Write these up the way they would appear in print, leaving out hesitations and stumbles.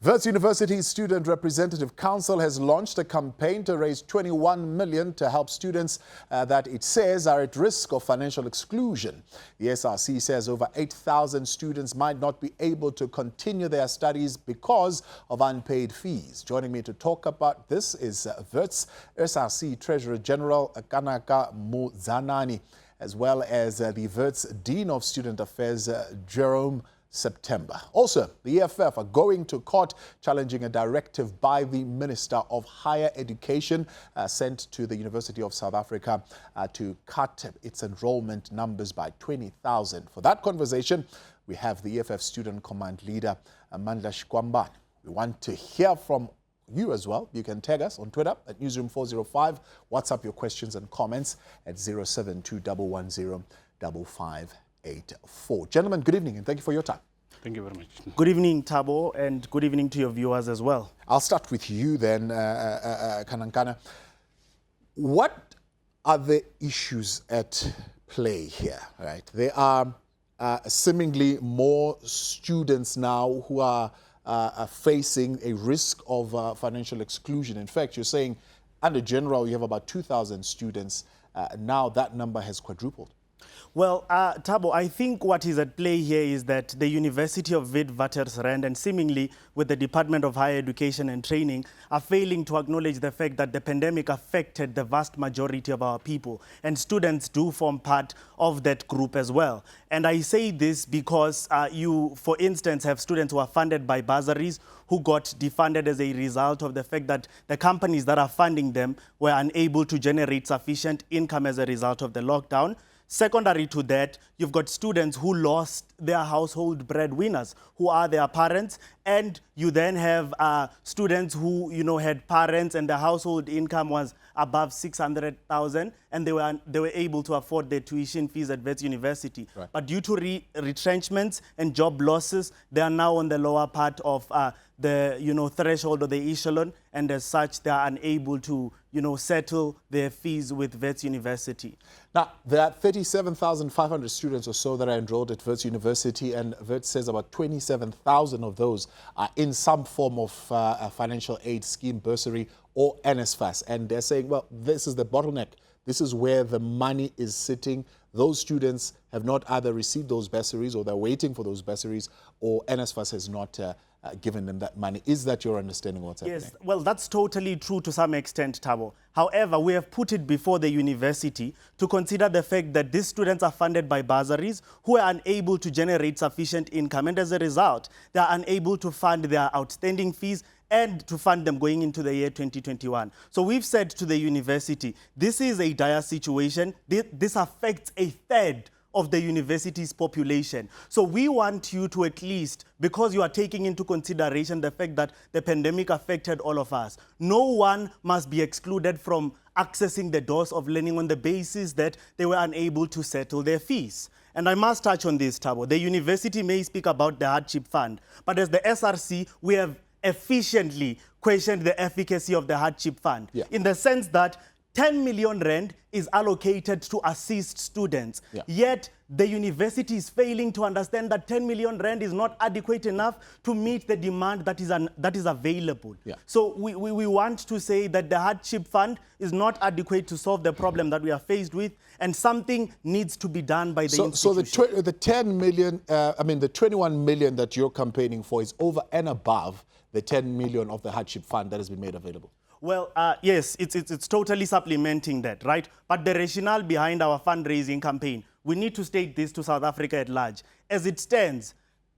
Wits University Student Representative Council has launched a campaign to raise 21 million to help students that it says are at risk of financial exclusion. The SRC says over 8,000 students might not be able to continue their studies because of unpaid fees. Joining me to talk about this is Wits SRC Treasurer General Kanaka Muzanani, as well as the Wits Dean of Student Affairs Jerome September. Also, the EFF are going to court challenging a directive by the Minister of Higher Education sent to the University of South Africa to cut its enrollment numbers by 20,000. For that conversation, we have the EFF Student Command Leader, Amandla Shikwambane. We want to hear from you as well. You can tag us on Twitter at Newzroom405. WhatsApp your questions and comments at 072-110-5584. Gentlemen, good evening and thank you for your time. Thank you very much. Good evening, Thabo, and good evening to your viewers as well. I'll start with you then, Kanankana. What are the issues at play here, right? There are seemingly more students now who are facing a risk of financial exclusion. In fact, you're saying under general you have about 2,000 students. Now that number has quadrupled. Well, Thabo, I think what is at play here is that the University of Witwatersrand and seemingly with the Department of Higher Education and Training are failing to acknowledge the fact that the pandemic affected the vast majority of our people, and students do form part of that group as well. And I say this because you, for instance, have students who are funded by bursaries who got defunded as a result of the fact that the companies that are funding them were unable to generate sufficient income as a result of the lockdown. Secondary to that, you've got students who lost their household breadwinners, who are their parents, and you then have students who, had parents and the household income was above 600,000, and they were able to afford their tuition fees at Wits University. Right. But due to retrenchments and job losses, they are now on the lower part of the threshold of the echelon, and as such, they are unable to settle their fees with Wits University. Now, there are 37,500 students or so that are enrolled at Wits University, and Wits says about 27,000 of those are in some form of a financial aid scheme, bursary, or NSFAS. And they're saying, well, this is the bottleneck. This is where the money is sitting. Those students have not either received those bursaries, or they're waiting for those bursaries, or NSFAS has not given them that money. Is that your understanding of what's happening? Yes, well, that's totally true to some extent, Thabo. However, we have put it before the university to consider the fact that these students are funded by bursaries who are unable to generate sufficient income, and as a result, they are unable to fund their outstanding fees and to fund them going into the year 2021. So we've said to the university, this is a dire situation. This affects a third of the university's population. So we want you to at least, because you are taking into consideration the fact that the pandemic affected all of us, no one must be excluded from accessing the doors of learning on the basis that they were unable to settle their fees. And I must touch on this, Thabo. The university may speak about the Hardship Fund, but as the SRC, we have efficiently questioned the efficacy of the Hardship Fund, in the sense that 10 million rand is allocated to assist students. Yet the university is failing to understand that 10 million rand is not adequate enough to meet the demand that is available. So we want to say that the Hardship Fund is not adequate to solve the problem that we are faced with, and something needs to be done by the institution. So the 10 million, the 21 million that you're campaigning for is over and above the 10 million of the Hardship Fund that has been made available. Well, yes, it's totally supplementing that, right? But the rationale behind our fundraising campaign, we need to state this to South Africa at large. As it stands,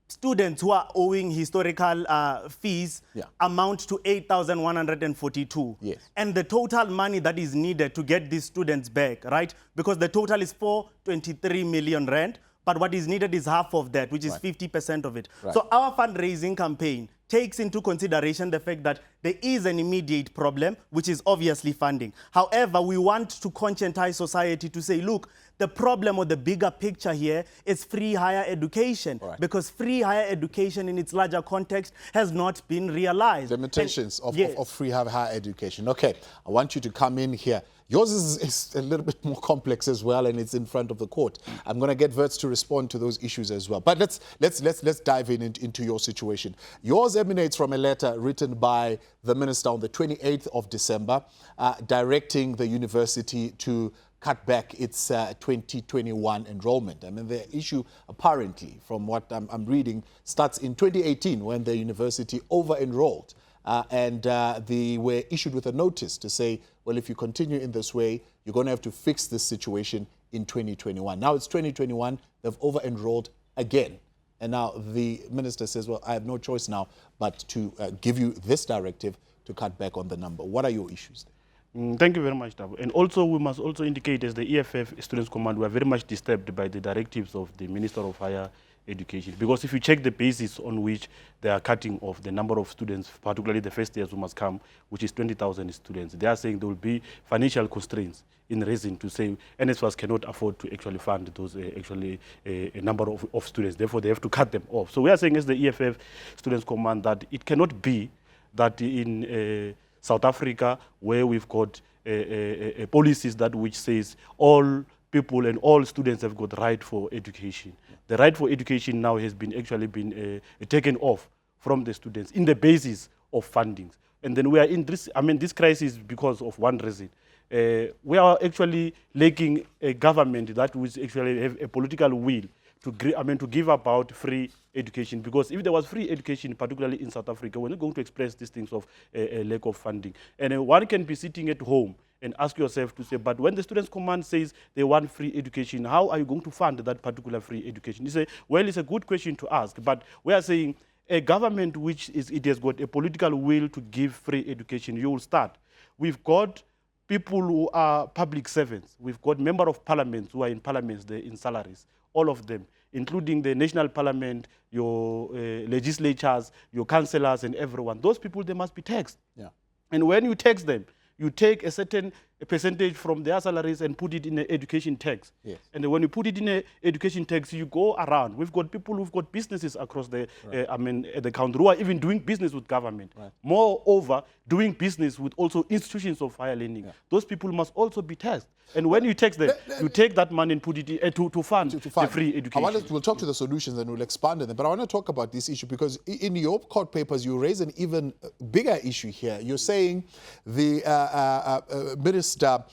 students who are owing historical fees amount to 8,142. Yes. And the total money that is needed to get these students back, right? Because the total is 423 million rand, but what is needed is half of that, which is 50% of it. So our fundraising campaign takes into consideration the fact that there is an immediate problem, which is obviously funding. However, we want to conscientize society to say, look, the problem or the bigger picture here is free higher education, because free higher education in its larger context has not been realized. Limitations of free higher education. Okay, I want you to come in here. Yours is a little bit more complex as well, and it's in front of the court. I'm going to get Wits to respond to those issues as well. But let's dive into your situation. Yours emanates from a letter written by the minister on the 28th of December, directing the university to cut back its 2021 enrollment. I mean, the issue apparently, from what I'm reading, starts in 2018 when the university over-enrolled. And they were issued with a notice to say, well, if you continue in this way, you're going to have to fix this situation in 2021. Now it's 2021, they've over-enrolled again. And now the minister says, well, I have no choice now but to give you this directive to cut back on the number. What are your issues? Thank you very much, Tabo. And also, we must also indicate, as the EFF Students Command, we are very much disturbed by the directives of the Minister of Higher Education. Because if you check the basis on which they are cutting off the number of students, particularly the first years who must come, which is 20,000 students, they are saying there will be financial constraints in reason to say NSFAS cannot afford to actually fund those a number of students. Therefore, they have to cut them off. So we are saying as the EFF Students Command that it cannot be that in South Africa, where we've got policies that which says all people and all students have got right for education. The right for education now has been actually been taken off from the students in the basis of fundings. And then we are in this, I mean, this crisis because of one reason. We are actually lacking a government that would actually have a political will to give about free education, because if there was free education, particularly in South Africa, we're not going to express these things of a lack of funding. And one can be sitting at home and ask yourself to say, but when the Students' Command says they want free education, how are you going to fund that particular free education? You say, well, it's a good question to ask, but we are saying a government which it has got a political will to give free education, you will start. We've got people who are public servants. We've got members of parliaments who are in parliaments, they're in salaries, all of them, including the national parliament, your legislatures, your councillors, and everyone. Those people, they must be taxed. Yeah. And when you tax them, you take a certain percentage from their salaries and put it in an education tax. Yes. And when you put it in an education tax, you go around. We've got people who've got businesses across the, the country who are even doing business with government. Right. Moreover, doing business with also institutions of higher learning. Yeah. Those people must also be taxed. And when you tax them, you take that money and put it in, to fund the free education. We'll talk to the solutions and we'll expand on them. But I want to talk about this issue because in your court papers, you raise an even bigger issue here. You're saying the minister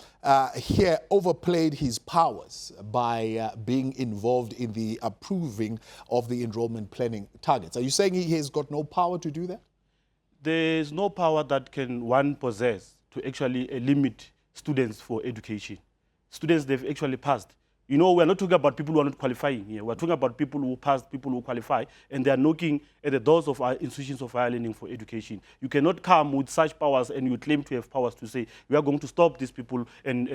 here overplayed his powers by being involved in the approving of the enrollment planning targets. Are you saying he has got no power to do that? There's no power that can one possess to actually limit students for education. Students, they've actually passed. You know, we're not talking about people who are not qualifying here. We're talking about people who passed, people who qualify, and they are knocking at the doors of our institutions of higher learning for education. You cannot come with such powers and you claim to have powers to say, we are going to stop these people and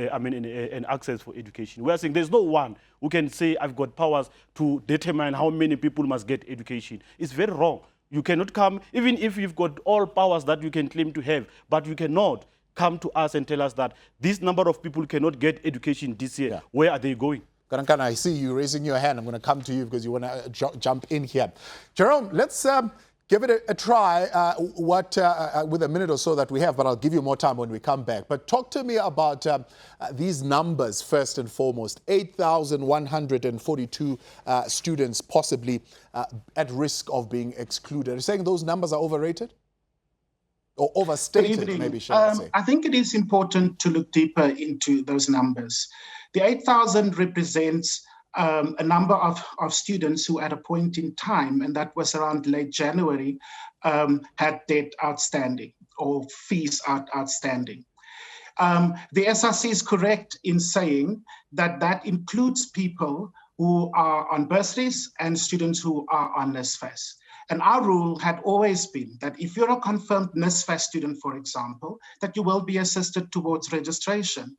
access for education. We are saying there's no one who can say, I've got powers to determine how many people must get education. It's very wrong. You cannot come, even if you've got all powers that you can claim to have, but you cannot come to us and tell us that this number of people cannot get education this year. Yeah. Where are they going? Karankana, I see you raising your hand. I'm going to come to you because you want to jump in here. Jerome, let's give it a try with a minute or so that we have, but I'll give you more time when we come back. But talk to me about these numbers first and foremost. 8,142 students possibly at risk of being excluded. Are you saying those numbers are overrated? Or overstated, maybe, shall I say? I think it is important to look deeper into those numbers. The 8,000 represents a number of students who at a point in time, and that was around late January, had debt outstanding or fees outstanding. The SRC is correct in saying that that includes people who are on bursaries and students who are on NSFAS. And our rule had always been that if you're a confirmed NSFAS student, for example, that you will be assisted towards registration.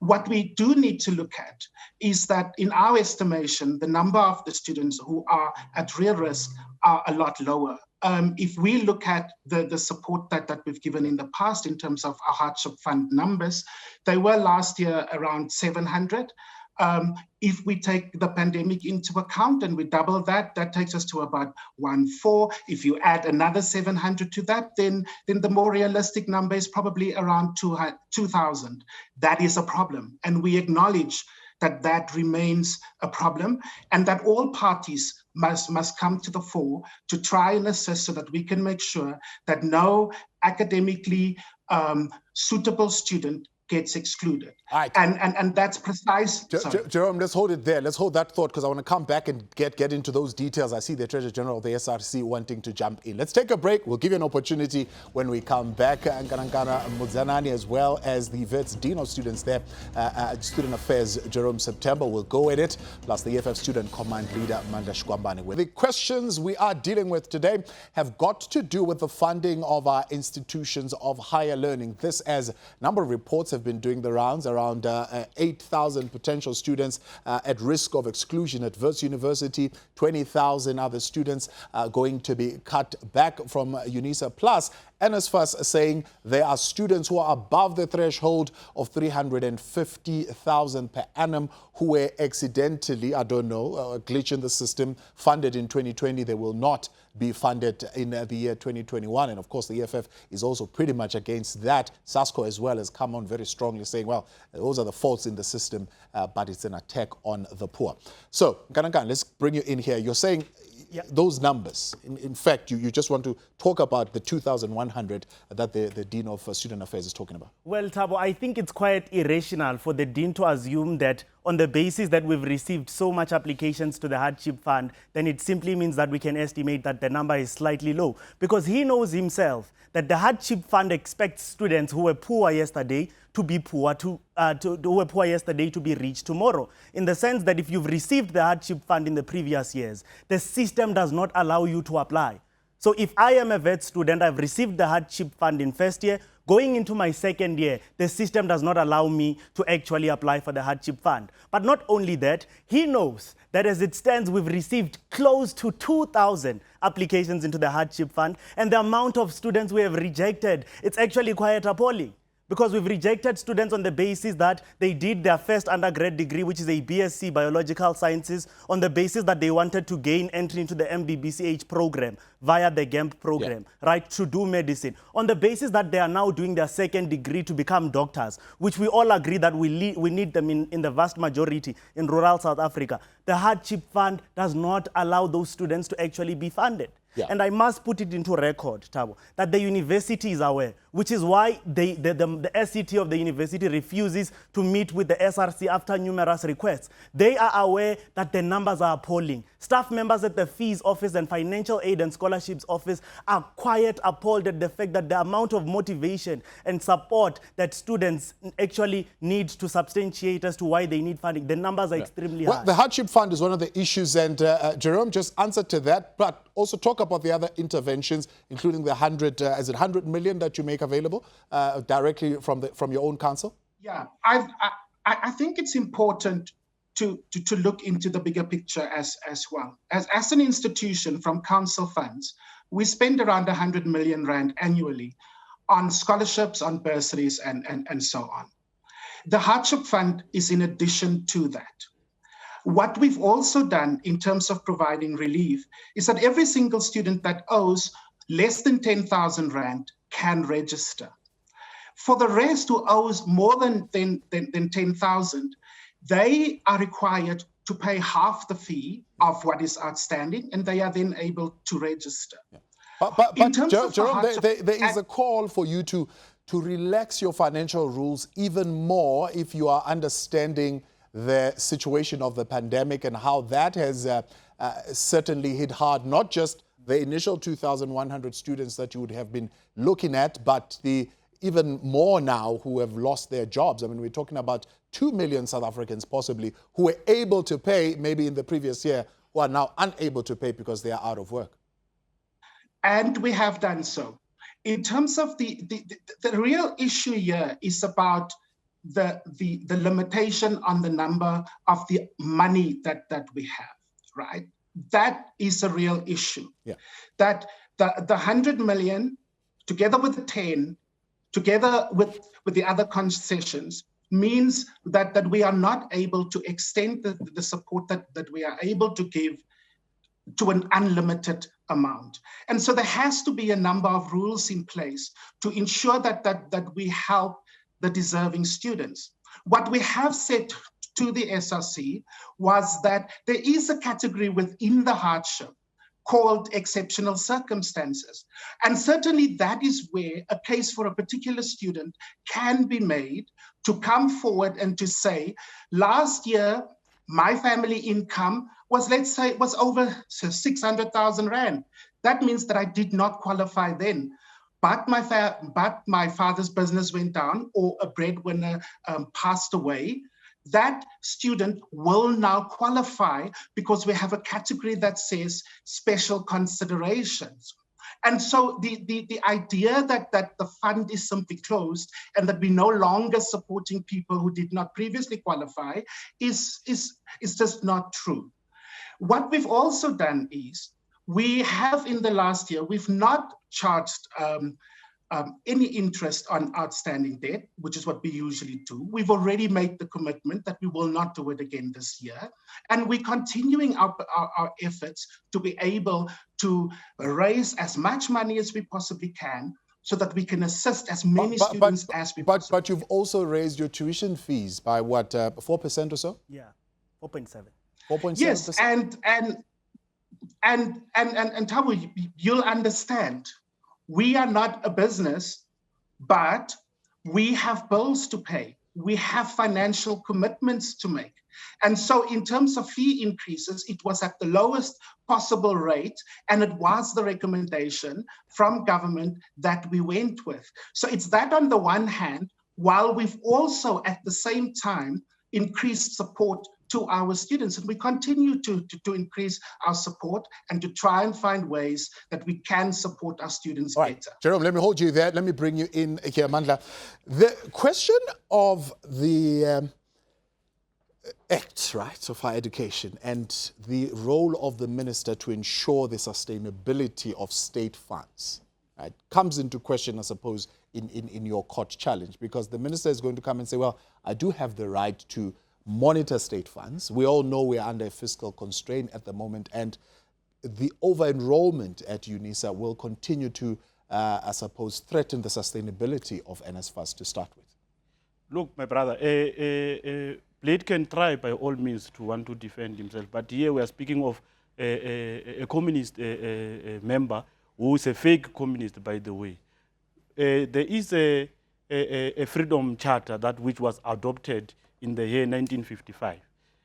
What we do need to look at is that in our estimation, the number of the students who are at real risk are a lot lower. If we look at the support that we've given in the past in terms of our hardship fund numbers, they were last year around 700. If we take the pandemic into account and we double that, that takes us to about 1.4. If you add another 700 to that, then the more realistic number is probably around 2,000. That is a problem. And we acknowledge that that remains a problem and that all parties must come to the fore to try and assist so that we can make sure that no academically suitable student gets excluded. All right. And that's precise. Jerome, let's hold it there. Let's hold that thought because I want to come back and get into those details. I see the Treasurer General of the SRC wanting to jump in. Let's take a break. We'll give you an opportunity when we come back. Nkanankana Mudzanani, as well as the Wits Dean of Students there, Student Affairs Jerome September, will go at it, plus the EFF Student Command Leader Manda Shkwambani. The questions we are dealing with today have got to do with the funding of our institutions of higher learning. This, as a number of reports have been doing the rounds, around 8,000 potential students at risk of exclusion at Wits University, 20,000 other students going to be cut back from UNISA. Plus, NSFAS saying there are students who are above the threshold of 350,000 per annum who were accidentally, I don't know, a glitch in the system, funded in 2020. They will not be funded in the year 2021. And of course, the EFF is also pretty much against that. SASCO as well has come on very strongly saying, well, those are the faults in the system, but it's an attack on the poor. So, Nkanankana, let's bring you in here. You're saying those numbers, in fact, you just want to talk about the 2,100 that the Dean of Student Affairs is talking about. Well, Thabo, I think it's quite irrational for the Dean to assume that on the basis that we've received so much applications to the Hardship Fund, then it simply means that we can estimate that the number is slightly low. Because he knows himself that the Hardship Fund expects students who were poor yesterday to be poor, who were poor yesterday to be rich tomorrow. In the sense that if you've received the Hardship Fund in the previous years, the system does not allow you to apply. So if I am a vet student, I've received the Hardship Fund in first year, going into my second year, the system does not allow me to actually apply for the Hardship Fund. But not only that, he knows that as it stands, we've received close to 2,000 applications into the Hardship Fund, and the amount of students we have rejected, it's actually quite appalling. Because we've rejected students on the basis that they did their first undergrad degree, which is a BSc Biological Sciences, on the basis that they wanted to gain entry into the MBBCH program via the GAMP program, right, to do medicine. On the basis that they are now doing their second degree to become doctors, which we all agree that we need them in the vast majority in rural South Africa. The Hardship Fund does not allow those students to actually be funded. Yeah. And I must put it into record, Thabo, that the university is aware, which is why the SCT of the university refuses to meet with the SRC after numerous requests. They are aware that the numbers are appalling. Staff members at the Fees Office and Financial Aid and Scholarships Office are quite appalled at the fact that the amount of motivation and support that students actually need to substantiate as to why they need funding, the numbers are extremely high. Well, the Hardship Fund is one of the issues, and Jerome just answered to that, but also talk about the other interventions, including the 100 million that you make available directly from your own council? Yeah, I think it's important to look into the bigger picture as well. As an institution from council funds, we spend around 100 million rand annually on scholarships, on bursaries, and so on. The Hardship Fund is in addition to that. What we've also done in terms of providing relief is that every single student that owes less than 10,000 rand can register. For the rest who owes more than 10,000, they are required to pay half the fee of what is outstanding, and they are then able to register. Yeah. But Jerome, there is a call for you to relax your financial rules even more if you are understanding the situation of the pandemic and how that has certainly hit hard, not just the initial 2,100 students that you would have been looking at, but the even more now who have lost their jobs. I mean, we're talking about 2 million South Africans possibly who were able to pay maybe in the previous year, who are now unable to pay because they are out of work. And we have done so. In terms of the real issue here is about the limitation on the number of the money that we have, right? That is a real issue. Yeah. That the 100 million, together with the 10, together with the other concessions, means that we are not able to extend the support that we are able to give to an unlimited amount. And so there has to be a number of rules in place to ensure that we help the deserving students. What we have said to the SRC was that there is a category within the hardship called exceptional circumstances. And certainly that is where a case for a particular student can be made to come forward and to say, last year, my family income was, let's say, was over 600,000 Rand. That means that I did not qualify then. But my father's business went down, or a breadwinner passed away. That student will now qualify because we have a category that says special considerations. And so the idea that the fund is simply closed and that we're no longer supporting people who did not previously qualify is just not true. What we've also done is we have in the last year, we've not charged any interest on outstanding debt, which is what we usually do. We've already made the commitment that we will not do it again this year. And we're continuing our efforts to be able to raise as much money as we possibly can so that we can assist as many students as we possibly can. But you've also raised your tuition fees by what, 4% or so? Yeah, 4.7. 4.7%? Yes, and Thabo, you'll understand, we are not a business, but we have bills to pay. We have financial commitments to make. And so in terms of fee increases, it was at the lowest possible rate, and it was the recommendation from government that we went with. So it's that on the one hand, while we've also at the same time increased support to our students. And we continue to increase our support and to try and find ways that we can support our students better. Jerome, let me hold you there. Let me bring you in here, Mandla. The question of the Act, right, of higher education and the role of the minister to ensure the sustainability of state funds, right, comes into question, I suppose, in your court challenge, because the minister is going to come and say, well, I do have the right to monitor state funds. We all know we're under a fiscal constraint at the moment, and the over-enrollment at UNISA will continue to, I suppose, threaten the sustainability of NSFAS to start with. Look, my brother, Blade can try by all means to want to defend himself, but here we are speaking of a communist member who is a fake communist, by the way. There is a freedom charter that which was adopted in the year 1955.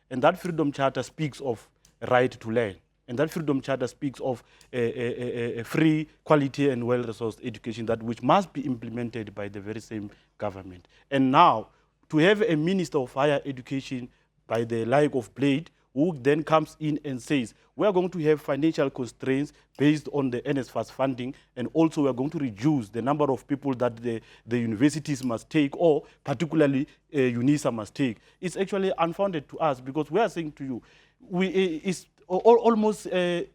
And that freedom charter speaks of a right to learn. And that freedom charter speaks of a free, quality and well-resourced education that which must be implemented by the very same government. And now, to have a minister of higher education by the like of Blade, who then comes in and says, we are going to have financial constraints based on the NSFAS funding, and also we are going to reduce the number of people that the universities must take, or particularly UNISA must take. It's actually unfounded to us, because we are saying to you, it's almost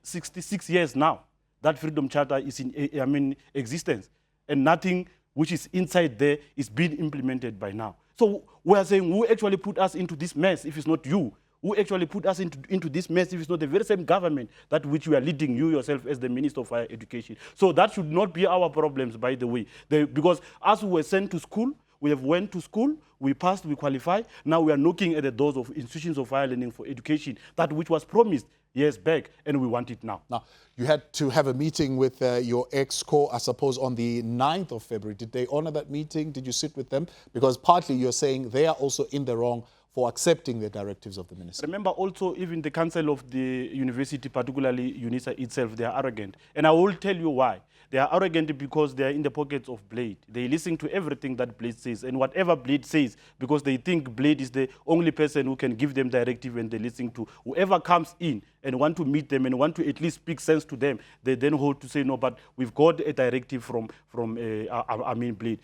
66 years now that Freedom Charter is in existence, and nothing which is inside there is being implemented by now. So we are saying, who actually put us into this mess if it's not you? Who actually put us into this mess if it's not the very same government that which you are leading, you yourself as the Minister of Higher Education? So that should not be our problems, by the way. Because as we were sent to school, we have went to school, we passed, we qualified. Now we are knocking at the doors of institutions of higher learning for education, that which was promised years back, and we want it now. Now, you had to have a meeting with your ex-co, I suppose, on the 9th of February. Did they honor that meeting? Did you sit with them? Because partly you're saying they are also in the wrong for accepting the directives of the minister. Remember also, even the council of the university, particularly UNISA itself, they are arrogant. And I will tell you why. They are arrogant because they are in the pockets of Blade. They listen to everything that Blade says, and whatever Blade says, because they think Blade is the only person who can give them directive, and they listen to whoever comes in and want to meet them and want to at least speak sense to them. They then hold to say, no, but we've got a directive from Blade.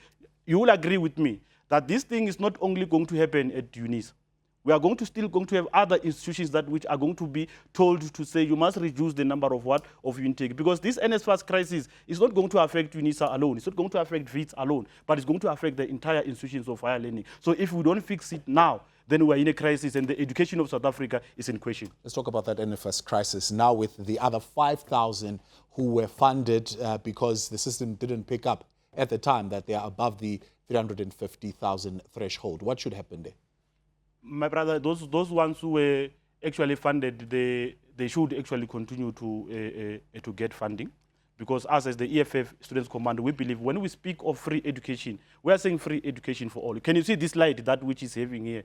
You will agree with me that this thing is not only going to happen at UNISA. We are still going to have other institutions that which are going to be told to say you must reduce the number of of intake, because this NSFAS crisis is not going to affect UNISA alone. It's not going to affect Wits alone, but it's going to affect the entire institutions of higher learning. So if we don't fix it now, then we're in a crisis, and the education of South Africa is in question. Let's talk about that NFS crisis now with the other 5,000 who were funded because the system didn't pick up at the time that they are above the 350,000 threshold. What should happen there? My brother, those ones who were actually funded, they should actually continue to get funding, because us as the EFF Students Command, we believe when we speak of free education, we are saying free education for all. Can you see this light that which is having here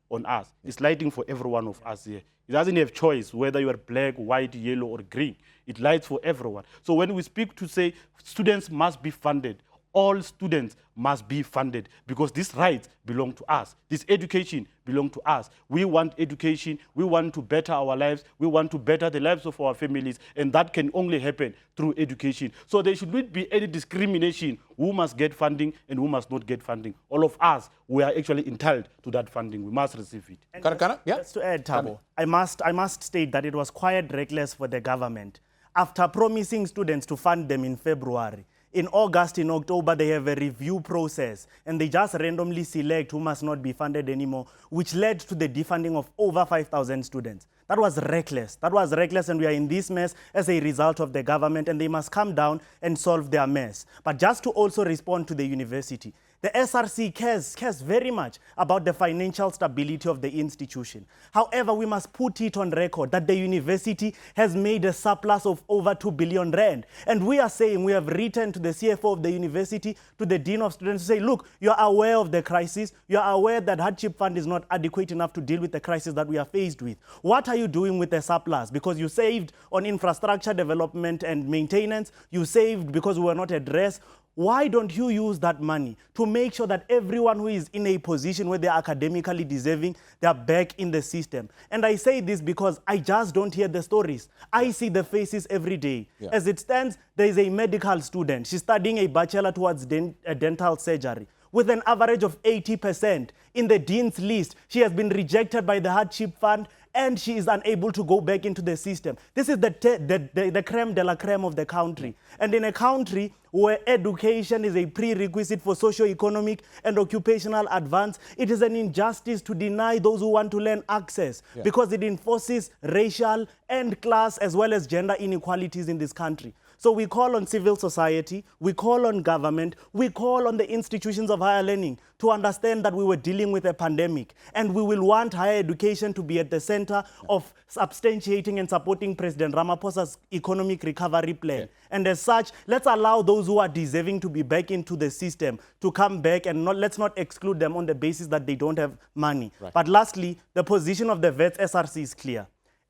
on us? It's lighting for every one of us here. It doesn't have choice whether you are black, white, yellow, or green. It lights for everyone. So when we speak to say students must be funded, all students must be funded, because these rights belong to us. This education belongs to us. We want education. We want to better our lives. We want to better the lives of our families, and that can only happen through education. So there should not be any discrimination who must get funding and who must not get funding. All of us, we are actually entitled to that funding. We must receive it. And just to add, Thabo, I must state that it was quite reckless for the government. After promising students to fund them in February, in August, in October, they have a review process, and they just randomly select who must not be funded anymore, which led to the defunding of over 5,000 students. That was reckless. That was reckless, and we are in this mess as a result of the government, and they must come down and solve their mess. But just to also respond to the university, the SRC cares very much about the financial stability of the institution. However, we must put it on record that the university has made a surplus of over 2 billion rand. And we are saying, we have written to the CFO of the university, to the Dean of Students, to say, look, you are aware of the crisis. You are aware that Hardship Fund is not adequate enough to deal with the crisis that we are faced with. What are you doing with the surplus? Because you saved on infrastructure development and maintenance. You saved because we were not addressed. Why don't you use that money to make sure that everyone who is in a position where they are academically deserving, they are back in the system? And I say this because I just don't hear the stories. I see the faces every day. As it stands, there is a medical student. She's studying a bachelor towards dental surgery with an average of 80%. In the dean's list, she has been rejected by the Hardship Fund, and she is unable to go back into the system. This is the creme de la creme of the country. And in a country where education is a prerequisite for socio-economic and occupational advance, it is an injustice to deny those who want to learn access, because it enforces racial and class as well as gender inequalities in this country. So we call on civil society, we call on government, we call on the institutions of higher learning to understand that we were dealing with a pandemic, and we will want higher education to be at the center of substantiating and supporting President Ramaphosa's economic recovery plan. And as such, let's allow those who are deserving to be back into the system to come back, and let's not exclude them on the basis that they don't have money. But lastly, the position of the Wits SRC is clear.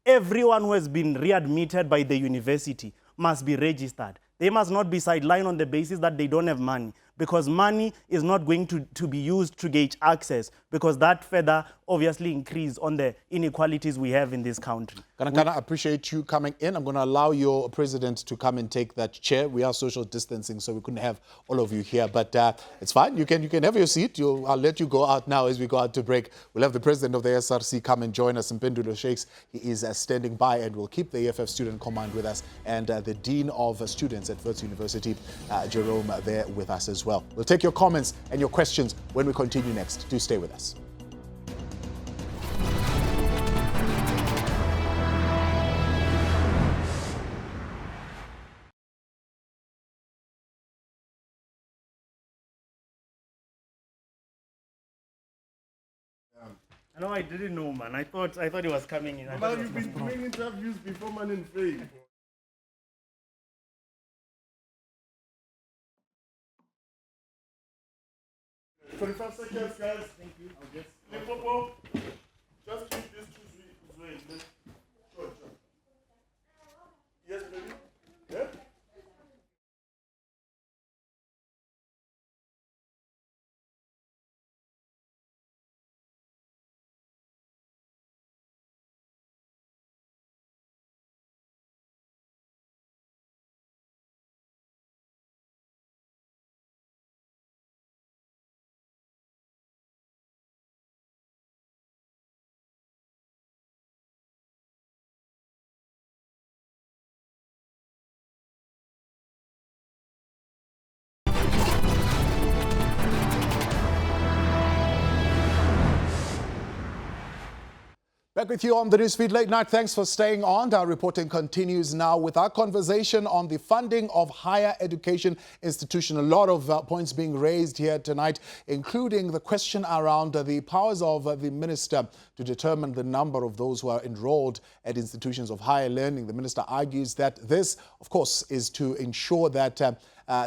Everyone who has been readmitted by the university must be registered. They must not be sidelined on the basis that they don't have money, because money is not going to be used to gauge access, because that further obviously increase on the inequalities we have in this country. Kana, I appreciate you coming in. I'm going to allow your president to come and take that chair. We are social distancing, so we couldn't have all of you here, but it's fine. You can have your seat. I'll let you go out now as we go out to break. We'll have the president of the SRC come and join us, Mpendulo Shakes. He is standing by, and we'll keep the EFF Student Command with us, and the Dean of Students at Wits University, Jerome, there with us as well. We'll take your comments and your questions when we continue next. Do stay with us. No, I didn't know, man. I thought he was coming in. But you've been doing interviews before, man, in fame. 45 seconds, guys. Thank you. I'll just... Limpopo, just keep this two. Sure. Yes, baby. Yeah? Back with you on the Newsfeed Late Night. Thanks for staying on. Our reporting continues now with our conversation on the funding of higher education institutions. A lot of points being raised here tonight, including the question around the powers of the minister to determine the number of those who are enrolled at institutions of higher learning. The minister argues that this, of course, is to ensure that there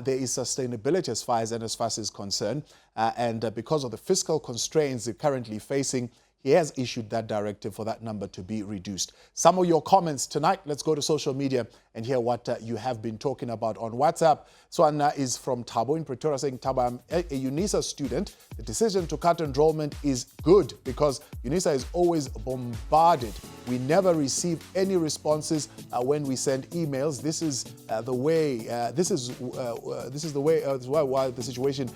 is sustainability as far as NSFAS is concerned. And because of the fiscal constraints they're currently facing, he has issued that directive for that number to be reduced. Some of your comments tonight. Let's go to social media and hear what you have been talking about on WhatsApp. So Anna is from Thabo in Pretoria saying, Thabo, I'm a UNISA student. The decision to cut enrollment is good because UNISA is always bombarded. We never receive any responses when we send emails. This is the way. This is the way. Why the situation.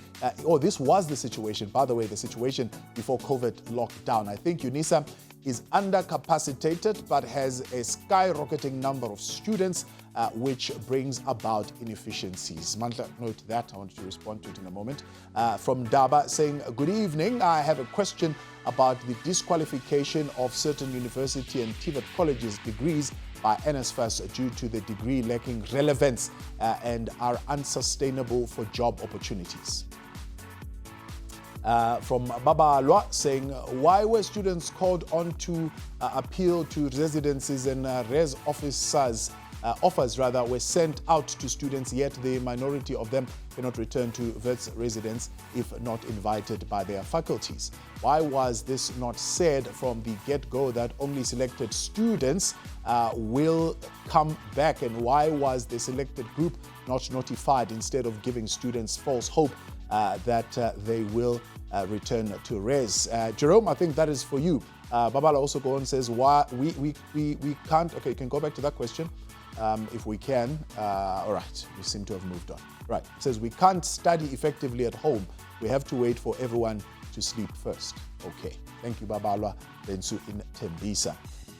This was the situation. By the way, the situation before COVID lockdown. I think UNISA is undercapacitated but has a skyrocketing number of students, which brings about inefficiencies. Mandla, note that. I want to respond to it in a moment. From Daba saying, good evening. I have a question about the disqualification of certain university and TVET colleges degrees by NSFAS due to the degree lacking relevance and are unsustainable for job opportunities. From Baba Lwa saying, why were students called on to appeal to residences and res officers? Offers were sent out to students, yet the minority of them cannot return to Wits residence if not invited by their faculties. Why was this not said from the get-go that only selected students will come back? And why was the selected group not notified instead of giving students false hope that they will return to res? Jerome, I think that is for you. Babala also goes on and says, why we can't. Okay, you can go back to that question. If we can. All right, we seem to have moved on. Right, it says we can't study effectively at home. We have to wait for everyone to sleep first. Okay, thank you, Babalwa Bensu in Tembisa.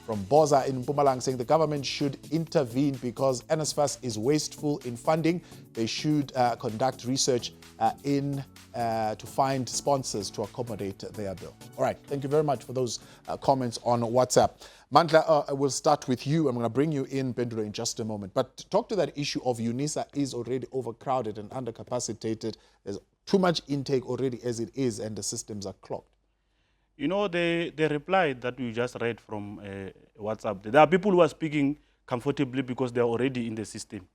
From Boza in Mpumalanga saying the government should intervene because NSFAS is wasteful in funding. They should conduct research to find sponsors to accommodate their bill. All right, thank you very much for those comments on WhatsApp. Mandla, I will start with you. I'm going to bring you in, Pendula, in just a moment. But talk to that issue of UNISA is already overcrowded and undercapacitated. There's too much intake already as it is, and the systems are clogged. You know, the reply that you just read from WhatsApp, there are people who are speaking comfortably because they are already in the system.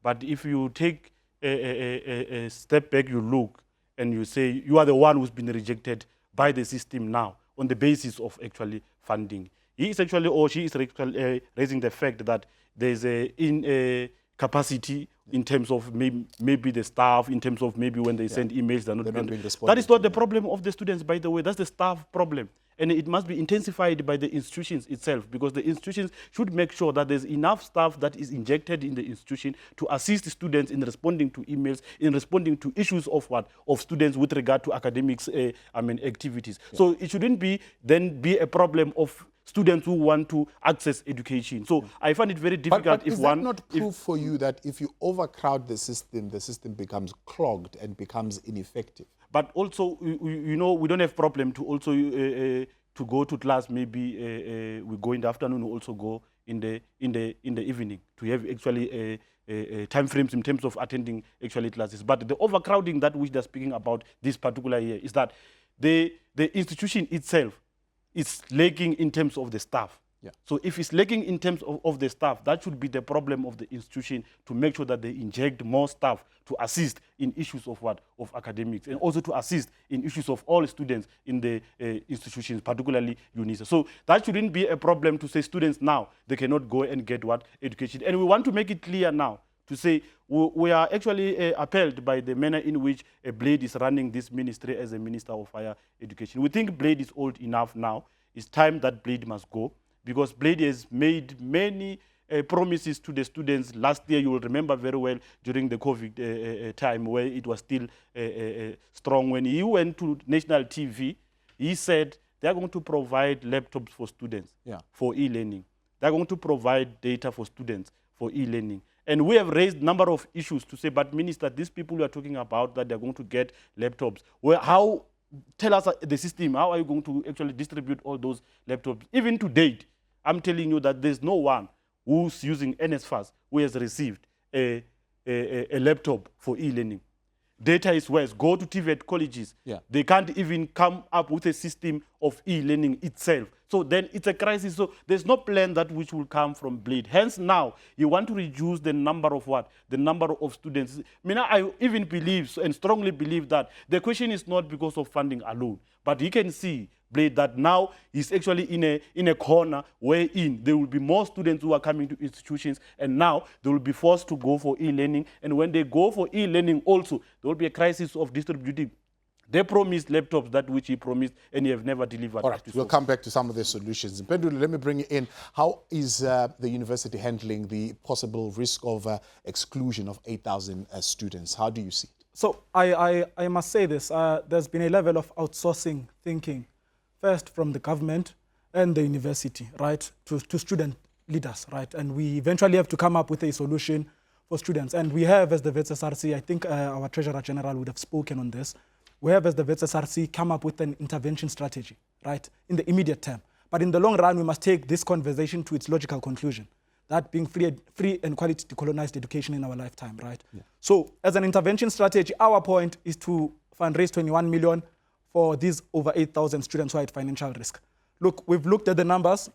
But if you take a step back, you look, and you say you are the one who's been rejected by the system now on the basis of actually funding. He is actually, or she is actually raising the fact that there's a capacity in terms of maybe the staff, in terms of maybe when they send emails, they're not being responded. That is not the problem of the students, by the way. That's the staff problem. And it must be intensified by the institutions itself, because the institutions should make sure that there's enough staff that is injected in the institution to assist students in responding to emails, in responding to issues of students with regard to academics, activities. Yeah. So it shouldn't be a problem of students who want to access education. So I find it very difficult but is that not proof for you that if you overcrowd the system becomes clogged and becomes ineffective? But also, you know, we don't have problem to also to go to class. Maybe we go in the afternoon. We also go in the evening to have actually time frames in terms of attending actually classes. But the overcrowding that which they're speaking about this particular year is that the institution itself is lacking in terms of the staff. Yeah. So if it's lacking in terms of the staff, that should be the problem of the institution, to make sure that they inject more staff to assist in issues of academics, and also to assist in issues of all students in the institutions, particularly UNISA. So that shouldn't be a problem to say students now, they cannot go and get education. And we want to make it clear now to say we are actually appalled by the manner in which Blade is running this ministry as a Minister of Higher Education. We think Blade is old enough now. It's time that Blade must go, because Blade has made many promises to the students. Last year, you will remember very well, during the COVID time, where it was still strong. When he went to national TV, he said they're going to provide laptops for students for e-learning. They're going to provide data for students for e-learning. And we have raised a number of issues to say, but Minister, these people you are talking about that they're going to get laptops, how tell us the system, how are you going to actually distribute all those laptops? Even to date, I'm telling you that there's no one who's using NSFAS who has received a laptop for e-learning. Data is worse. Go to TVET colleges. Yeah. They can't even come up with a system of e-learning itself. So then it's a crisis. So there's no plan that which will come from Blade. Hence now, you want to reduce the number of what? The number of students. I even believe and strongly believe that the question is not because of funding alone, but you can see Blade that now is actually in a corner wherein there will be more students who are coming to institutions, and now they will be forced to go for e-learning. And when they go for e-learning also, there will be a crisis of distributing. They promised laptops that which he promised, and he have never delivered. All right, we'll come back to some of the solutions. Pendula, let me bring you in. How is the university handling the possible risk of exclusion of 8,000 students? How do you see it? So I must say this. There's been a level of outsourcing thinking, first from the government and the university, right, to student leaders, right? And we eventually have to come up with a solution for students. And we have, as the Wits SRC, I think our Treasurer General would have spoken on this, we have, as the Wits SRC, come up with an intervention strategy, right, in the immediate term. But in the long run, we must take this conversation to its logical conclusion, that being free and quality decolonized education in our lifetime, right? Yeah. So as an intervention strategy, our point is to fundraise 21 million for these over 8,000 students who are at financial risk. Look, we've looked at the numbers,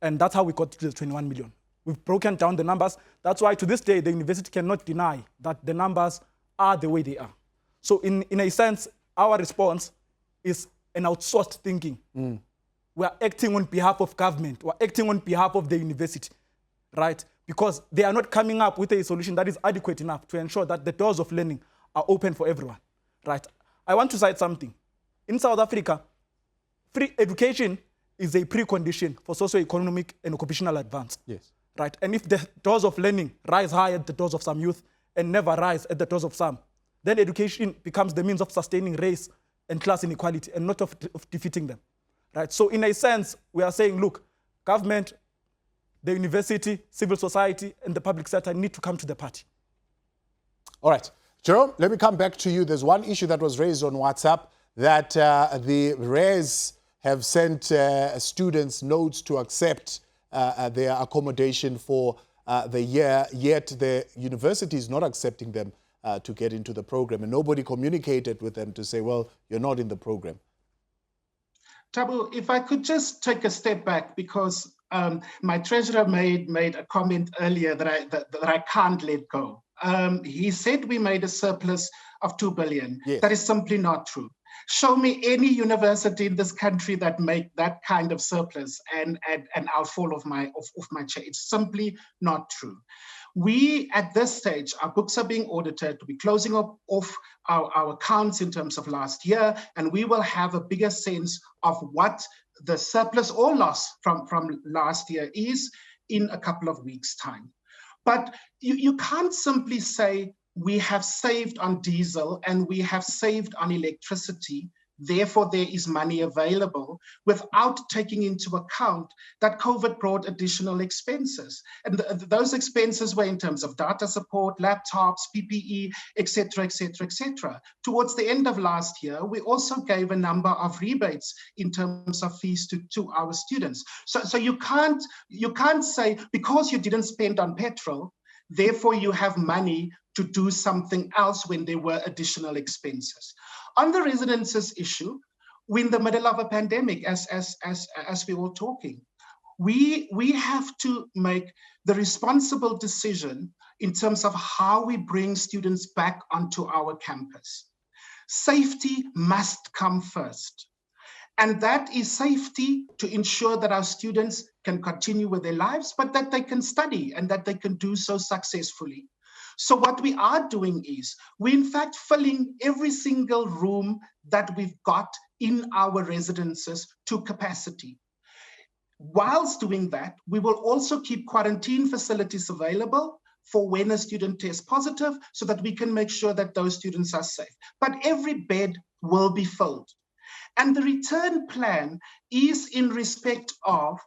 and that's how we got to the 21 million. We've broken down the numbers. That's why to this day, the university cannot deny that the numbers are the way they are. So in a sense, our response is an outsourced thinking. We are acting on behalf of government. We're acting on behalf of the university, right? Because they are not coming up with a solution that is adequate enough to ensure that the doors of learning are open for everyone, right? I want to cite something. In South Africa, free education is a precondition for socio-economic and occupational advance. Yes. Right? And if the doors of learning rise high at the doors of some youth and never rise at the doors of some, then education becomes the means of sustaining race and class inequality and not of defeating them. Right? So in a sense, we are saying, look, government, the university, civil society, and the public sector need to come to the party. All right. Jerome, let me come back to you. There's one issue that was raised on WhatsApp, that the RES have sent students notes to accept their accommodation for the year, yet the university is not accepting them to get into the program, and nobody communicated with them to say, well, you're not in the program. Tabu, if I could just take a step back, because my treasurer made a comment earlier that I can't let go. He said we made a surplus of 2 billion. Yes. That is simply not true. Show me any university in this country that make that kind of surplus, and I'll fall off my chair. It's simply not true. We, at this stage, our books are being audited. We're closing off our accounts in terms of last year, and we will have a bigger sense of what the surplus or loss from last year is in a couple of weeks' time. But you can't simply say we have saved on diesel and we have saved on electricity, therefore there is money available, without taking into account that COVID brought additional expenses. And those expenses were in terms of data support, laptops, PPE, etc., etc., etc. Towards the end of last year, we also gave a number of rebates in terms of fees to our students. So you can't say, because you didn't spend on petrol, therefore you have money to do something else when there were additional expenses. On the residences issue, we're in the middle of a pandemic, as we were talking. We have to make the responsible decision in terms of how we bring students back onto our campus. Safety must come first. And that is safety to ensure that our students can continue with their lives, but that they can study and that they can do so successfully. So what we are doing is, we're in fact filling every single room that we've got in our residences to capacity. Whilst doing that, we will also keep quarantine facilities available for when a student tests positive, so that we can make sure that those students are safe. But every bed will be filled. And the return plan is in respect of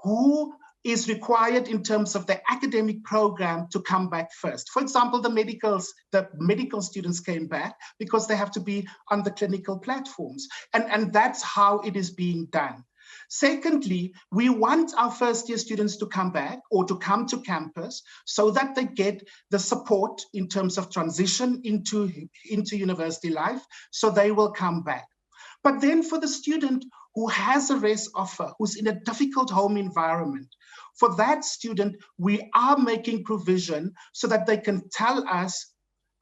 who is required in terms of the academic program to come back first. For example, the medical students came back because they have to be on the clinical platforms. And that's how it is being done. Secondly, we want our first-year students to come back or to come to campus so that they get the support in terms of transition into university life, so they will come back. But then for the student who has a res offer, who's in a difficult home environment, for that student, we are making provision so that they can tell us,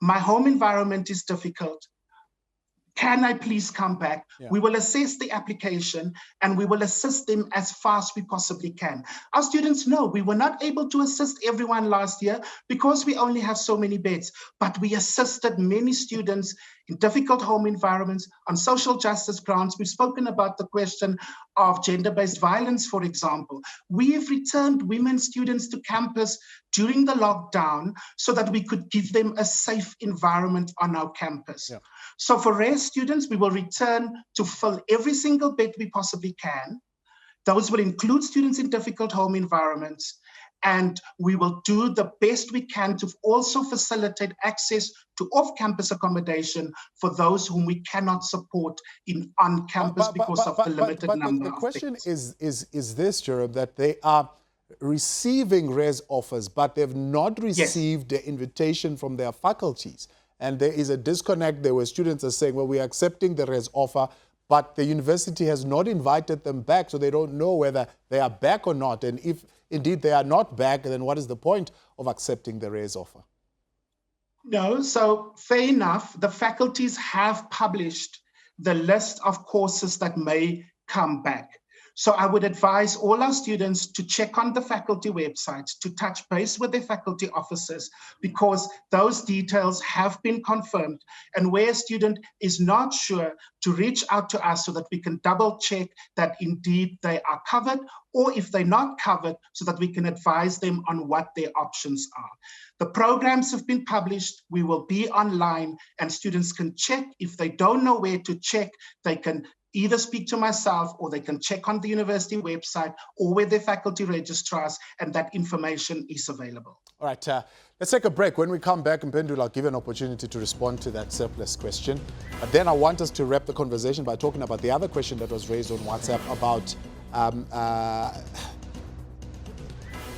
my home environment is difficult. Can I please come back? Yeah. We will assess the application and we will assist them as fast as we possibly can. Our students know we were not able to assist everyone last year because we only have so many beds, but we assisted many students in difficult home environments on social justice grounds. We've spoken about the question of gender-based violence, for example. We have returned women students to campus during the lockdown so that we could give them a safe environment on our campus. Yeah. So for res students, we will return to fill every single bed we possibly can. Those will include students in difficult home environments. And we will do the best we can to also facilitate access to off-campus accommodation for those whom we cannot support on campus because of the limited number of the question beds. is this, Jerome, that they are receiving res offers, but they've not received the invitation from their faculties. And there is a disconnect there where students are saying, well, we are accepting the res offer, but the university has not invited them back, so they don't know whether they are back or not. And if indeed they are not back, then what is the point of accepting the res offer? No, so fair enough. The faculties have published the list of courses that may come back. So I would advise all our students to check on the faculty websites, to touch base with their faculty officers, because those details have been confirmed. And where a student is not sure, to reach out to us so that we can double check that indeed they are covered, or if they're not covered, so that we can advise them on what their options are. The programs have been published. We will be online and students can check. If they don't know where to check, they can either speak to myself or they can check on the university website or with their faculty registrars, and that information is available. All right, let's take a break. When we come back, Mpendulo, I'll give you an opportunity to respond to that surplus question. But then I want us to wrap the conversation by talking about the other question that was raised on WhatsApp about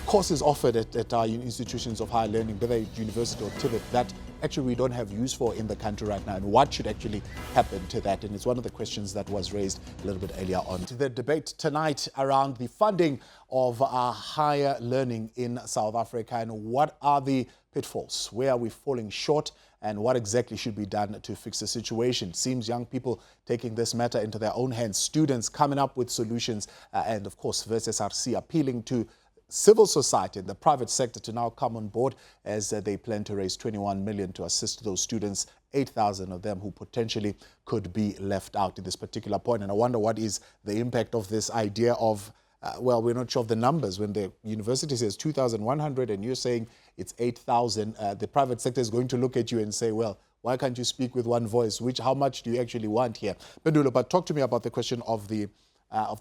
courses offered at our institutions of higher learning, whether it's university or TVET, that actually we don't have use for in the country right now, and what should actually happen to that. And it's one of the questions that was raised a little bit earlier on. The debate tonight around the funding of our higher learning in South Africa, and what are the pitfalls, where are we falling short, and what exactly should be done to fix the situation. Seems young people taking this matter into their own hands, students coming up with solutions, and of course Wits SRC appealing to civil society and the private sector to now come on board as they plan to raise 21 million to assist those students, 8,000 of them who potentially could be left out at this particular point. And I wonder what is the impact of this idea of, well, we're not sure of the numbers. When the university says 2,100 and you're saying it's 8,000, the private sector is going to look at you and say, well, why can't you speak with one voice? How much do you actually want here? Mpendulo, but talk to me about the question of the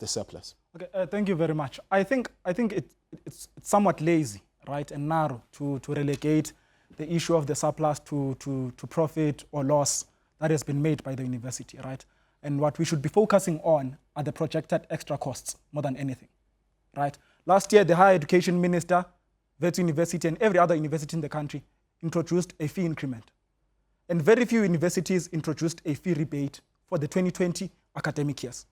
surplus. Okay, thank you very much. I think it's somewhat lazy, right, and narrow to relegate the issue of the surplus to profit or loss that has been made by the university, right? And what we should be focusing on are the projected extra costs more than anything, right? Last year, the higher education minister, Wits University, and every other university in the country introduced a fee increment. And very few universities introduced a fee rebate for the 2020 academic years,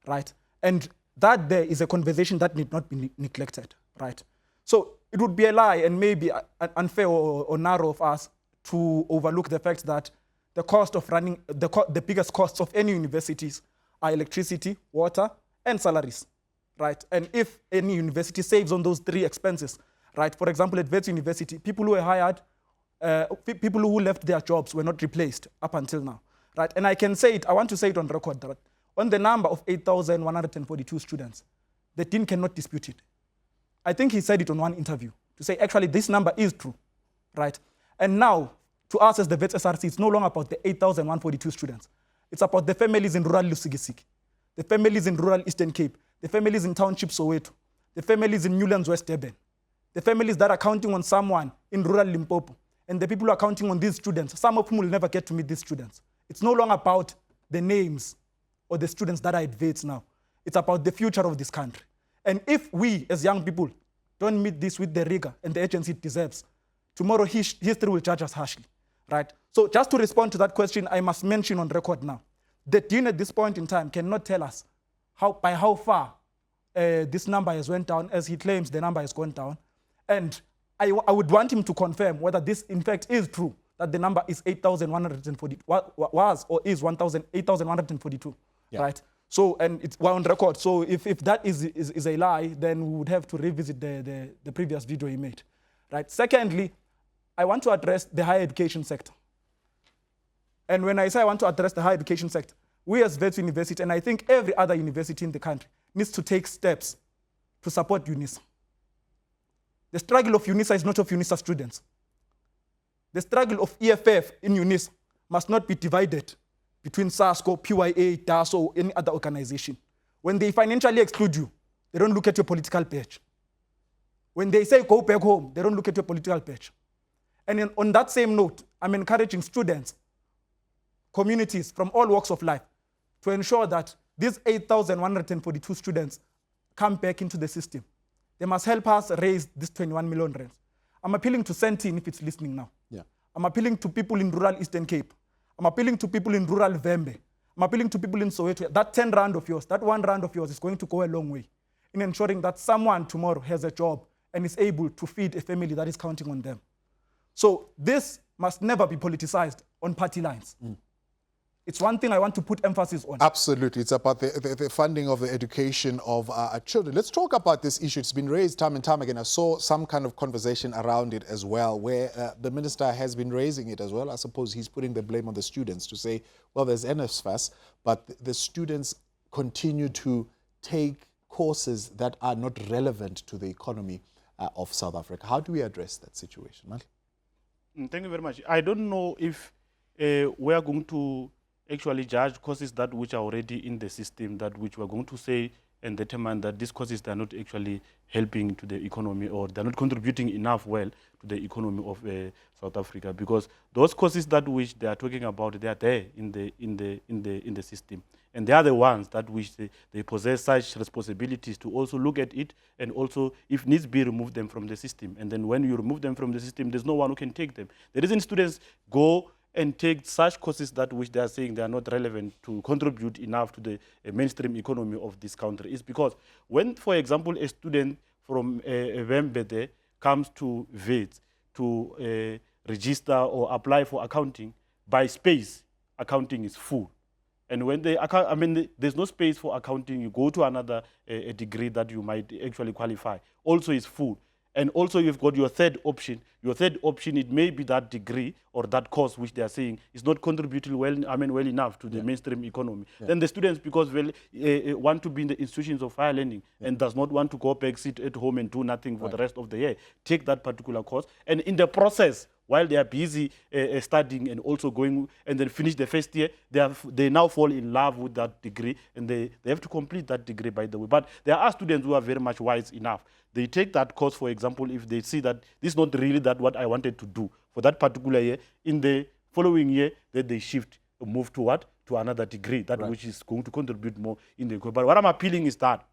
right? And that there is a conversation that need not be neglected, right? So it would be a lie and maybe unfair or narrow of us to overlook the fact that the cost of running, the biggest costs of any universities are electricity, water, and salaries, right? And if any university saves on those three expenses, right? For example, at Wits University, people who were hired, people who left their jobs were not replaced up until now, right? And I can say it, I want to say it on record, that on the number of 8,142 students, the dean cannot dispute it. I think he said it on one interview to say, actually, this number is true, right? And now, to us as the Wits SRC, it's no longer about the 8,142 students. It's about the families in rural Lusigisiki, the families in rural Eastern Cape, the families in township Soweto, the families in Newlands, West Durban, the families that are counting on someone in rural Limpopo, and the people who are counting on these students, some of whom will never get to meet these students. It's no longer about the names or the students that are at Wits now. It's about the future of this country. And if we, as young people, don't meet this with the rigor and the urgency it deserves, tomorrow history will judge us harshly, right? So just to respond to that question, I must mention on record now, the dean at this point in time cannot tell us by how far this number has went down, as he claims the number has gone down. And I would want him to confirm whether this in fact is true, that the number is 8,140, was or is 8,142, right? So, and we're on record. So if that is a lie, then we would have to revisit the previous video he made, right? Secondly, I want to address the higher education sector. And when I say I want to address the higher education sector, we as Wits University, and I think every other university in the country, needs to take steps to support UNISA. The struggle of UNISA is not of UNISA students. The struggle of EFF in UNISA must not be divided between SASCO, PYA, DASO, or any other organization. When they financially exclude you, they don't look at your political page. When they say go back home, they don't look at your political page. And on that same note, I'm encouraging students, communities from all walks of life to ensure that these 8,142 students come back into the system. They must help us raise this 21 million rands. I'm appealing to Sentin if it's listening now. Yeah. I'm appealing to people in rural Eastern Cape. I'm appealing to people in rural Vembe. I'm appealing to people in Soweto. That 10 rand of yours, that 1 rand of yours is going to go a long way in ensuring that someone tomorrow has a job and is able to feed a family that is counting on them. So this must never be politicized on party lines. It's one thing I want to put emphasis on. Absolutely. It's about the funding of the education of our children. Let's talk about this issue. It's been raised time and time again. I saw some kind of conversation around it as well, where the minister has been raising it as well. I suppose he's putting the blame on the students to say, well, there's NSFAS, but the students continue to take courses that are not relevant to the economy of South Africa. How do we address that situation, Mal? Thank you very much. I don't know if we are going to actually judge courses that which are already in the system, that which we're going to say and determine that these courses, they're not actually helping to the economy, or they're not contributing enough well to the economy of South Africa, because those courses that which they are talking about, they are there in the system, and they are the ones that which they possess such responsibilities to also look at it, and also if needs be remove them from the system. And then when you remove them from the system, there's no one who can take them. The reason students go and take such courses that which they are saying they are not relevant to contribute enough to the mainstream economy of this country is because when, for example, a student from Vembede comes to Wits to register or apply for accounting, by space, accounting is full. And when they, there's no space for accounting, you go to another degree that you might actually qualify. Also is full. And also you've got your third option. Your third option, it may be that degree or that course which they are saying is not contributing well enough to the mainstream economy. Then the students, because want to be in the institutions of higher learning and does not want to go back, sit at home and do nothing for the rest of the year, take that particular course. And in the process, while they are busy studying and also going and then finish the first year, they now fall in love with that degree, and they have to complete that degree, by the way. But there are students who are very much wise enough. They take that course, for example, if they see that this is not really that what I wanted to do for that particular year, in the following year, then they shift, move to what? To another degree, that which is going to contribute more in the economy. But what I'm appealing is that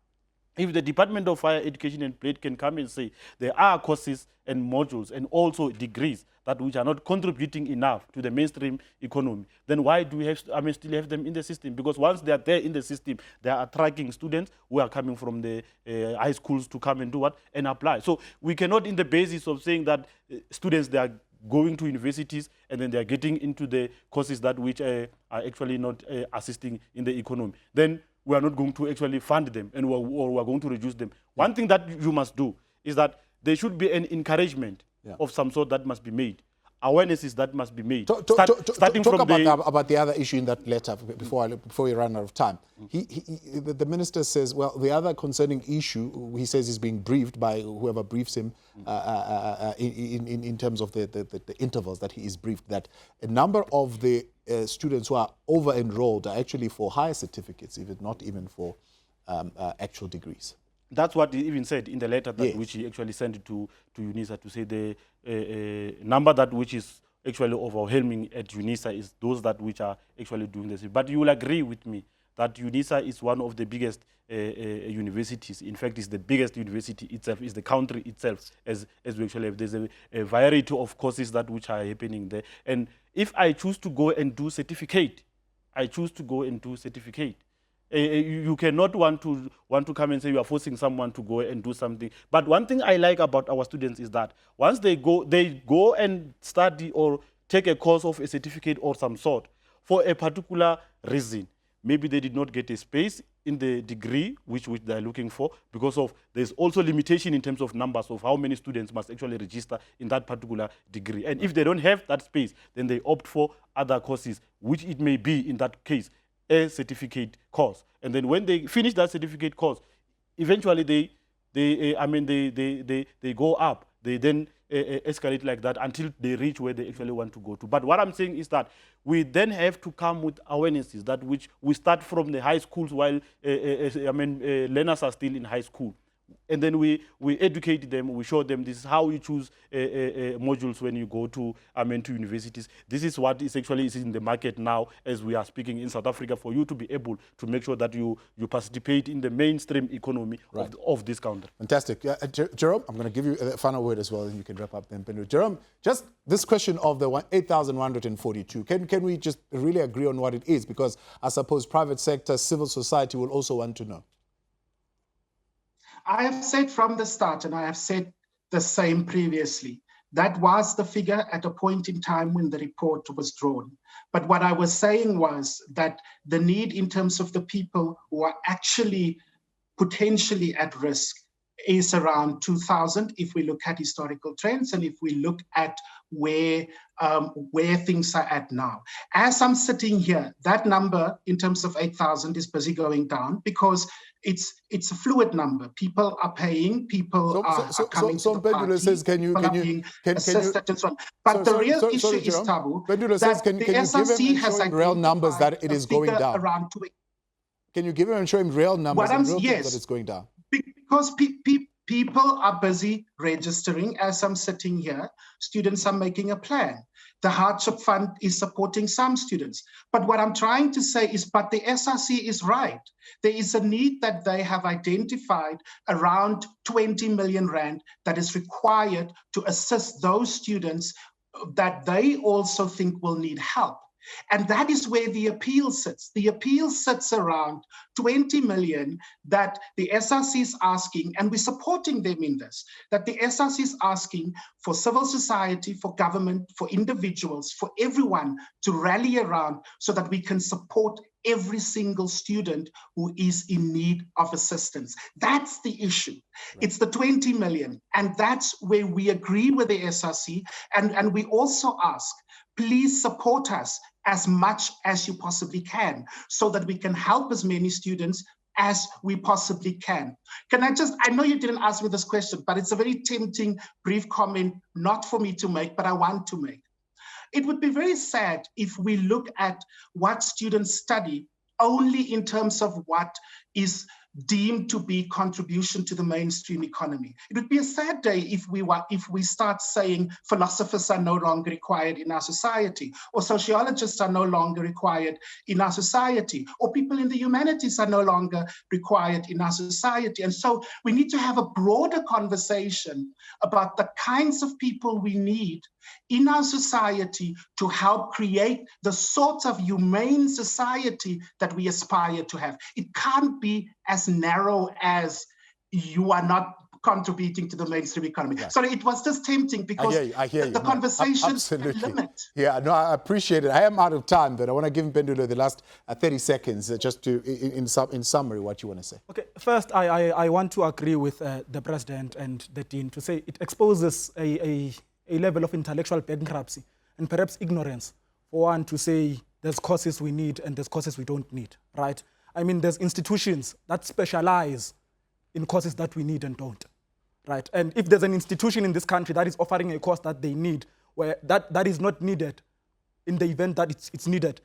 if the Department of Higher Education and Trade can come and say there are courses and modules and also degrees that which are not contributing enough to the mainstream economy, then why do we have still have them in the system? Because once they are there in the system, they are attracting students who are coming from the high schools to come and do what? And apply. So we cannot, in the basis of saying that students, they are going to universities and then they are getting into the courses that which are actually not assisting in the economy, then we are not going to actually fund them, and we are going to reduce them. One thing that you must do is that there should be an encouragement of some sort that must be made. Awarenesses that must be made. Starting from about the other issue in that letter before we run out of time. The minister says, well, the other concerning issue, he says, is being briefed by whoever briefs him in terms of the intervals that he is briefed, that a number of the students who are over-enrolled are actually for higher certificates, not even for actual degrees. That's what he even said in the letter that Yes. which he actually sent to UNISA, to say the number that which is actually overwhelming at UNISA is those that which are actually doing this. But you will agree with me that UNISA is one of the biggest universities. In fact, it's the biggest university itself, is the country itself, as we actually have. There's a variety of courses that which are happening there. And if I choose to go and do certificate, I choose to go and do certificate. You cannot want to come and say you are forcing someone to go and do something. But one thing I like about our students is that once they go and study or take a course of a certificate or some sort for a particular reason. Maybe they did not get a space in the degree which they're looking for, because of there's also limitation in terms of numbers of how many students must actually register in that particular degree. And if they don't have that space, then they opt for other courses, which it may be in that case a certificate course. And then when they finish that certificate course, eventually they go up. They then escalate like that until they reach where they actually want to go to. But what I'm saying is that we then have to come with awarenesses that which we start from the high schools while learners are still in high school. And then we educate them, we show them this is how you choose modules when you go to universities. This is what is actually is in the market now as we are speaking in South Africa, for you to be able to make sure that you participate in the mainstream economy of this country. Fantastic. Jerome, I'm going to give you a final word as well, and you can wrap up then. Jerome, just this question of the 8,142, can we just really agree on what it is? Because I suppose private sector, civil society will also want to know. I have said from the start, and I have said the same previously, that was the figure at a point in time when the report was drawn. But what I was saying was that the need in terms of the people who are actually potentially at risk is around 2,000 if we look at historical trends and if we look at where things are at now. As I'm sitting here, that number in terms of 8,000 is busy going down because it's a fluid number. People are paying, people are coming to the party, says, can you assisted and so on. But the real issue is, Tabu, Pendula that says, can the you SRC give him has real numbers that it is going down? Around Can you give him and show him real numbers and real yes, that it's going down? Because people are busy registering. As I'm sitting here, students are making a plan. The Hardship Fund is supporting some students. But what I'm trying to say is, but the SRC is right. There is a need that they have identified around 20 million rand that is required to assist those students that they also think will need help. And that is where the appeal sits. The appeal sits around 20 million that the SRC is asking, and we're supporting them in this, that the SRC is asking for civil society, for government, for individuals, for everyone to rally around so that we can support every single student who is in need of assistance. That's the issue. Right. It's the 20 million. And that's where we agree with the SRC. And we also ask, please support us as much as you possibly can so that we can help as many students as we possibly can. I know you didn't ask me this question, but it's a very tempting, brief comment, not for me to make, but I want to make. It would be very sad if we look at what students study only in terms of what is deemed to be contribution to the mainstream economy. It would be a sad day if we start saying philosophers are no longer required in our society, or sociologists are no longer required in our society, or people in the humanities are no longer required in our society. And so we need to have a broader conversation about the kinds of people we need in our society to help create the sort of humane society that we aspire to have. It can't be as narrow as you are not contributing to the mainstream economy. Yeah. Sorry, it was just tempting because I hear you. The conversation absolutely. limit. Yeah, no, I appreciate it. I am out of time, but I want to give Pendula the last 30 seconds just to, in summary, what you want to say. Okay, first, I want to agree with the President and the Dean to say it exposes a level of intellectual bankruptcy and perhaps ignorance for one to say there's courses we need and there's courses we don't need, right? I mean, there's institutions that specialize in courses that we need and don't, right? And if there's an institution in this country that is offering a course that they need, where that is not needed in the event that it's needed,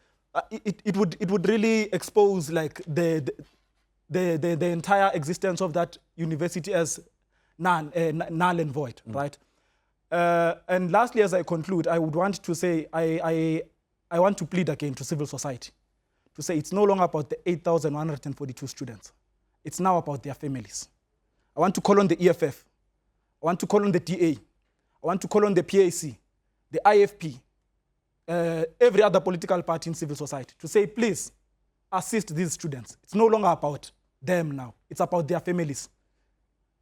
it would really expose like the entire existence of that university as null and void, right? And lastly, as I conclude, I would want to say, I want to plead again to civil society to say it's no longer about the 8,142 students. It's now about their families. I want to call on the EFF. I want to call on the DA. I want to call on the PAC, the IFP, every other political party in civil society to say, please, assist these students. It's no longer about them now. It's about their families.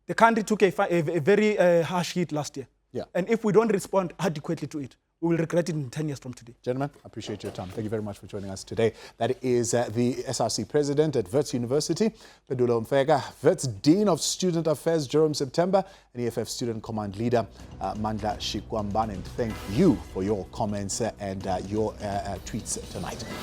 The country took a very harsh hit last year. Yeah. And if we don't respond adequately to it, we will regret it in 10 years from today. Gentlemen, I appreciate your time. Thank you very much for joining us today. That is the SRC president at Wits University, Pedulo Mfeka, Wits Dean of Student Affairs, Jerome September, and EFF Student Command Leader, Mandla Shikwamban. And thank you for your comments and your tweets tonight.